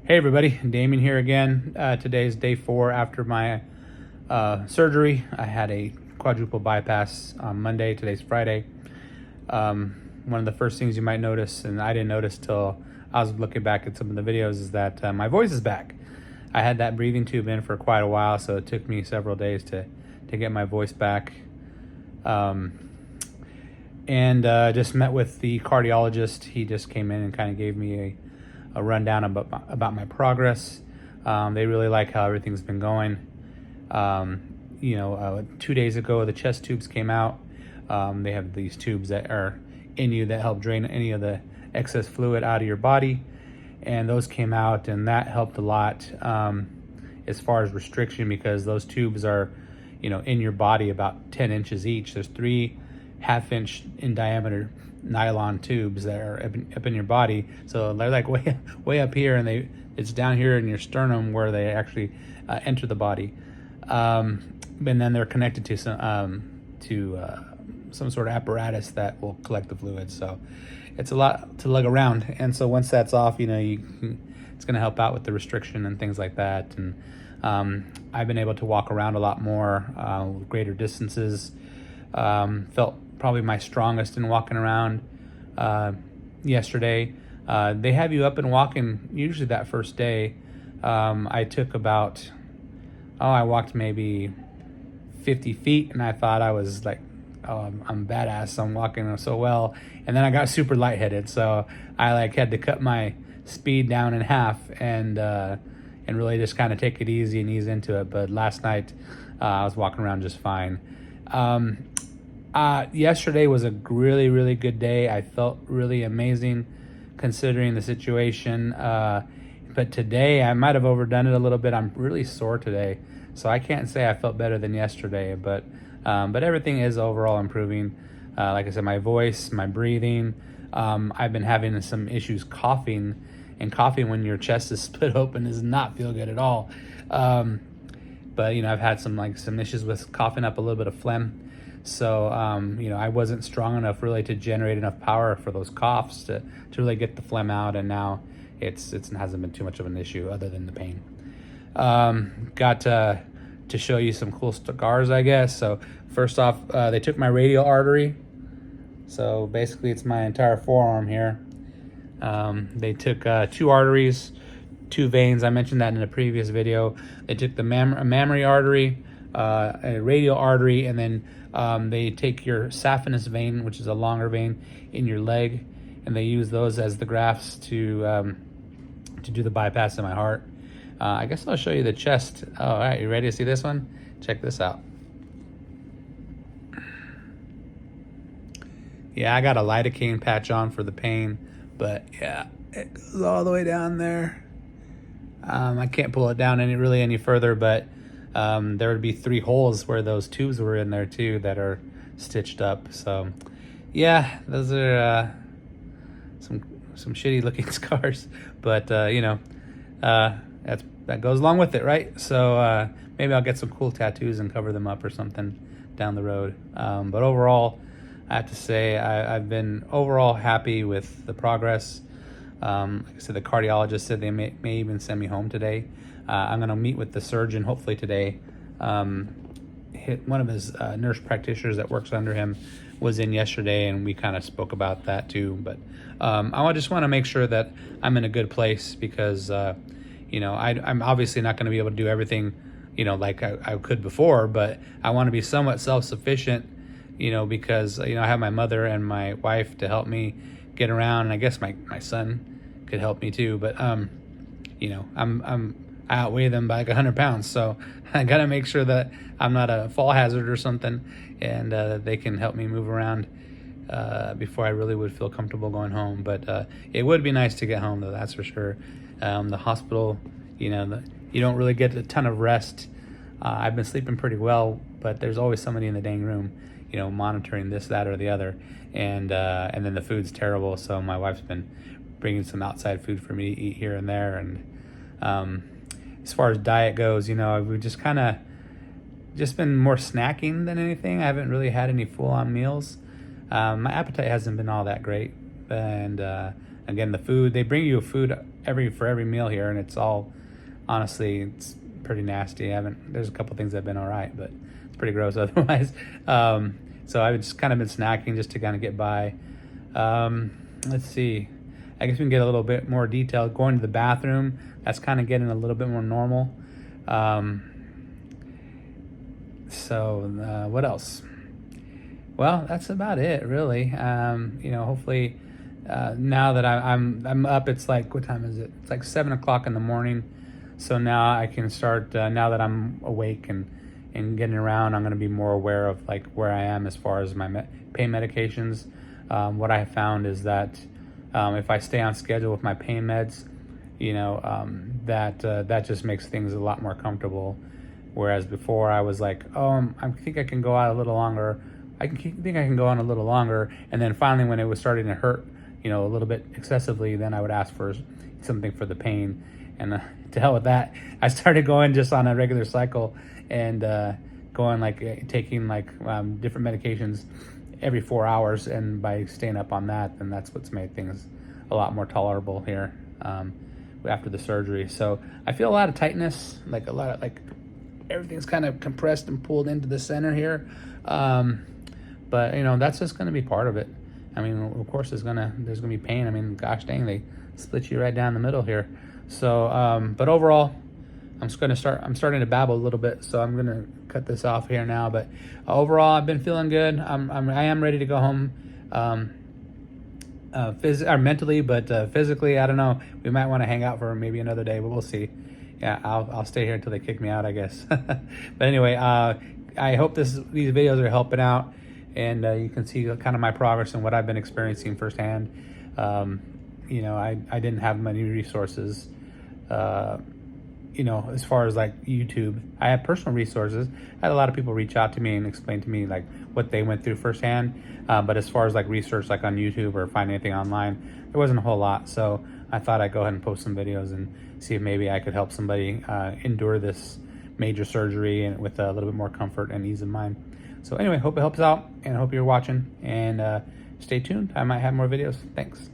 Hey everybody, Damien here again. Today's day 4 after my surgery. I had a quadruple bypass on Monday. Today's Friday. One of the first things you might notice, and I didn't notice till I was looking back at some of the videos, is that my voice is back. I had that breathing tube in for quite a while, so it took me several days to get my voice back. And just met with the cardiologist. He just came in and kind of gave me a rundown about my progress. They really like how everything's been going. 2 days ago, the chest tubes came out. They have these tubes that are in you that help drain any of the excess fluid out of your body. And those came out, and that helped a lot as far as restriction, because those tubes are, in your body about 10 inches each. There's 3 half-inch in diameter nylon tubes that are up in your body, so they're like way up here, and it's down here in your sternum where they actually enter the body, and then they're connected to some sort of apparatus that will collect the fluid. So it's a lot to lug around, and so once that's off, it's going to help out with the restriction and things like that. And I've been able to walk around a lot more, greater distances. Felt probably my strongest in walking around yesterday. They have you up and walking usually that first day. I took I walked maybe 50 feet, and I thought I was like, oh, I'm badass, I'm walking so well. And then I got super lightheaded, so I had to cut my speed down in half and really just kind of take it easy and ease into it. But last night I was walking around just fine. Yesterday was a really, really good day. I felt really amazing considering the situation. But today I might have overdone it a little bit. I'm really sore today, so I can't say I felt better than yesterday, but everything is overall improving. Like I said, my voice, my breathing. I've been having some issues coughing, and coughing when your chest is split open does not feel good at all. But I've had some issues with coughing up a little bit of phlegm. So, I wasn't strong enough really to generate enough power for those coughs to really get the phlegm out, and now it hasn't been too much of an issue other than the pain. Got to show you some cool scars, I guess. So first off, they took my radial artery. So basically it's my entire forearm here. They took 2 arteries, 2 veins. I mentioned that in a previous video. They took the mammary artery, a radial artery, and then they take your saphenous vein, which is a longer vein in your leg, and they use those as the grafts to do the bypass in my heart. I guess I'll show you the chest. Oh, all right, you ready to see this one? Check this out. Yeah, I got a lidocaine patch on for the pain, but yeah, it goes all the way down there. I can't pull it down any further, but there would be 3 holes where those tubes were in there too that are stitched up. So yeah, those are some shitty looking scars, but that goes along with it, right? So maybe I'll get some cool tattoos and cover them up or something down the road. But overall, I have to say I've been overall happy with the progress. Like I said, the cardiologist said they may even send me home today. I'm going to meet with the surgeon hopefully today. One of his nurse practitioners that works under him was in yesterday, and we kind of spoke about that too. But I just want to make sure that I'm in a good place, because I'm obviously not going to be able to do everything like I could before, but I want to be somewhat self-sufficient, because I have my mother and my wife to help me get around, and I guess my son could help me too. But I outweigh them by 100 pounds, so I gotta make sure that I'm not a fall hazard or something, and they can help me move around before I really would feel comfortable going home. But it would be nice to get home, though, that's for sure. The hospital, you don't really get a ton of rest. I've been sleeping pretty well, but there's always somebody in the dang room, monitoring this, that, or the other, and then the food's terrible. So my wife's been bringing some outside food for me to eat here and there. And as far as diet goes, we've just been more snacking than anything. I haven't really had any full-on meals. My appetite hasn't been all that great, and Again, the food, they bring you food for every meal here, and it's all, honestly, it's pretty nasty. There's a couple things that have been all right, but it's pretty gross otherwise. So I've just kind of been snacking just to kind of get by. Let's see. I guess we can get a little bit more detail. Going to the bathroom, that's kind of getting a little bit more normal. What else? Well, that's about it, really. Hopefully, now that I'm up, it's like, what time is it? It's like 7 o'clock in the morning. So now I can start, now that I'm awake and getting around, I'm going to be more aware of like where I am as far as my pain medications. What I have found is that if I stay on schedule with my pain meds, that just makes things a lot more comfortable. Whereas before I was like, I think I can go out a little longer. I think I can go on a little longer. And then finally, when it was starting to hurt, a little bit excessively, then I would ask for something for the pain. And to hell with that, I started going just on a regular cycle and going like taking like different medications every 4 hours. And by staying up on that, then that's what's made things a lot more tolerable here after the surgery. So I feel a lot of tightness, like a lot of like everything's kind of compressed and pulled into the center here. But that's just going to be part of it. I mean, of course there's gonna be pain. I mean, gosh dang, they split you right down the middle here. So, but overall, I'm starting to babble a little bit, so I'm gonna cut this off here now. But overall, I've been feeling good. I am ready to go home, mentally, but physically, I don't know. We might want to hang out for maybe another day, but we'll see. Yeah, I'll stay here until they kick me out, I guess. But anyway, I hope these videos are helping out, and you can see kind of my progress and what I've been experiencing firsthand. I didn't have many resources, as far as like YouTube. I had personal resources. I had a lot of people reach out to me and explain to me like what they went through firsthand. But as far as like research, like on YouTube or find anything online, there wasn't a whole lot. So I thought I'd go ahead and post some videos and see if maybe I could help somebody endure this major surgery and with a little bit more comfort and ease of mind. So anyway, hope it helps out, and I hope you're watching, and stay tuned. I might have more videos. Thanks.